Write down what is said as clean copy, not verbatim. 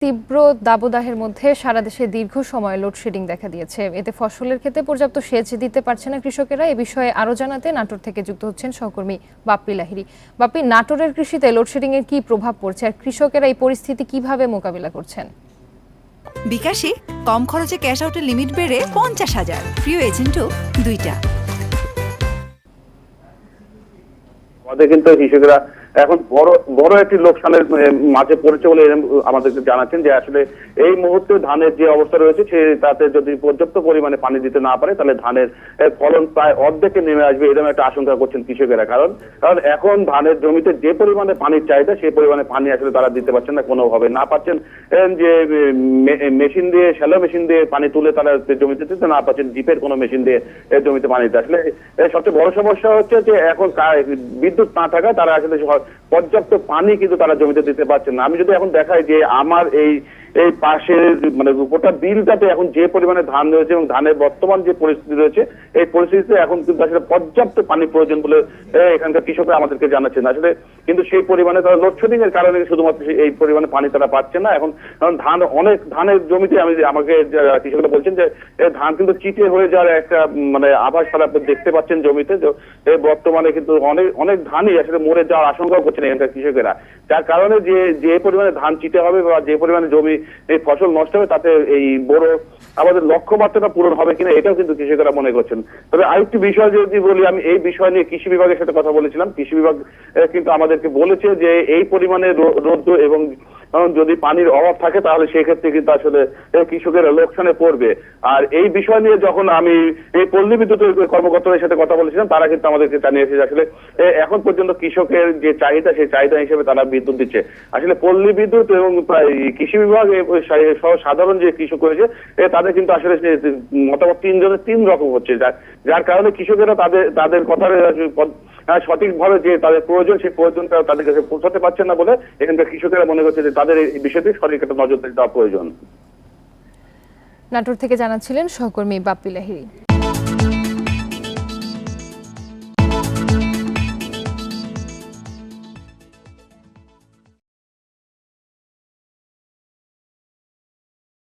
তীব্র দাবদাহের মধ্যে সারা দেশে দীর্ঘ সময় লোডশেডিং দেখা দিয়েছে। এতে ফসলের ক্ষেত্রে পর্যাপ্ত সেচ দিতে পারছে না কৃষকেরা। এ বিষয়ে আরো জানাতে নাটোর থেকে যুক্ত হচ্ছেন সহকর্মী বাপ্পি লাহিড়ী। বাপ্পি, নাটোরের কৃষিতে লোডশেডিং এর কি প্রভাব পড়ছে আর কৃষকেরা এই পরিস্থিতি কিভাবে মোকাবিলা করছেন? বিকাশে কম খরচে ক্যাশ আউটের লিমিট বেড়ে 50,000, প্রিয় এজেন্টও 2টা। আমাদের কিন্তু কৃষকরা এখন বড় বড় একটি লোকসানের মাঝে পড়েছে বলে আমাদেরকে জানাচ্ছেন যে আসলে এই মুহূর্তে ধানের যে অবস্থা রয়েছে তাতে যদি পর্যাপ্ত পরিমাণে পানি দিতে না পারে তাহলে ধানের ফলন প্রায় অর্ধেকে নেমে আসবে, এরকম একটা আশঙ্কা করছেন কৃষকেরা। কারণ এখন ধানের জমিতে যে পরিমাণে পানির চাহিদা সেই পরিমাণে পানি আসলে তারা দিতে পারছেন না, কোনোভাবে না পাচ্ছেন যে মেশিন দিয়ে শ্যালো মেশিন দিয়ে পানি তুলে তারা জমিতে দিতে না পাচ্ছেন, ডিপের কোনো মেশিন দিয়ে জমিতে পানি দিতে। আসলে সবচেয়ে বড় সমস্যা হচ্ছে যে এখন বিদ্যুৎ না থাকায় তারা আসলে পর্যাপ্ত পানি কিন্তু তারা জমিতে দিতে পারছেন না। আমি যদি এখন দেখাই যে আমার এই পাশে মানে গোটা বিলটাতে এখন যে পরিমাণে ধান রয়েছে এবং ধানের বর্তমান যে পরিস্থিতি রয়েছে এই পরিস্থিতিতে এখন কিন্তু আসলে পর্যাপ্ত পানি প্রয়োজন বলে এখানকার কৃষকরা আমাদেরকে জানাচ্ছেন। আসলে কিন্তু সেই পরিমাণে তারা লোডশেডিং এর কারণে শুধুমাত্র এই পরিমাণে পানি তারা পাচ্ছে না। এখন ধান অনেক ধানের জমিতে আমাকে কৃষকরা বলছেন যে ধান কিন্তু চিটে হয়ে যাওয়ার একটা মানে আভাস তারা দেখতে পাচ্ছেন জমিতে। বর্তমানে কিন্তু অনেক ধানই আসলে মরে যাওয়ার আশঙ্কা করছেন এখানকার কৃষকেরা, যার কারণে যে পরিমাণে ধান চিটে হবে বা যে পরিমাণে জমি এই ফসল নষ্ট হবে তাতে এই বড় আমাদের লক্ষ্যমাত্রাটা পূরণ হবে কিনা এটাও কিন্তু কৃষকেরা মনে করছেন। তবে আরেকটি বিষয় যদি বলি, আমি এই বিষয় নিয়ে কৃষি বিভাগের সাথে কথা বলেছিলাম। কৃষি বিভাগ কিন্তু আমাদেরকে বলেছে যে এই পরিমাণে রৌদ্র এবং যদি পানির অভাব থাকে তাহলে সেক্ষেত্রে কিন্তু আসলে কৃষকেরা লোকসানে পড়বে। আর এই বিষয় নিয়ে যখন আমি এই পল্লী বিদ্যুতের কর্মকর্তাদের সাথে কথা বলেছিলাম তারা কিন্তু আমাদেরকে জানিয়েছে যে আসলে এখন পর্যন্ত কৃষকের যে চাহিদা সেই চাহিদা হিসেবে তারা বিদ্যুৎ দিচ্ছে। আসলে পল্লী বিদ্যুৎ এবং কৃষি বিভাগ সাধারণ যে কৃষক রয়েছে তাদের কিন্তু আসলে মতামত তিন রকম হচ্ছে, যার কারণে কৃষকেরা তাদের কথার সঠিকভাবে যে তাদের প্রয়োজন সেই প্রয়োজনটা তাদের কাছে পৌঁছাতে পারছেন না বলে এখানকার কৃষকেরা মনে করছে যে তাদের এই বিষয়টি সঠিক একটা নজর দেওয়া প্রয়োজন। নাটোর থেকে জানাচ্ছিলেন সহকর্মী বাপ্পি লাহিড়ী।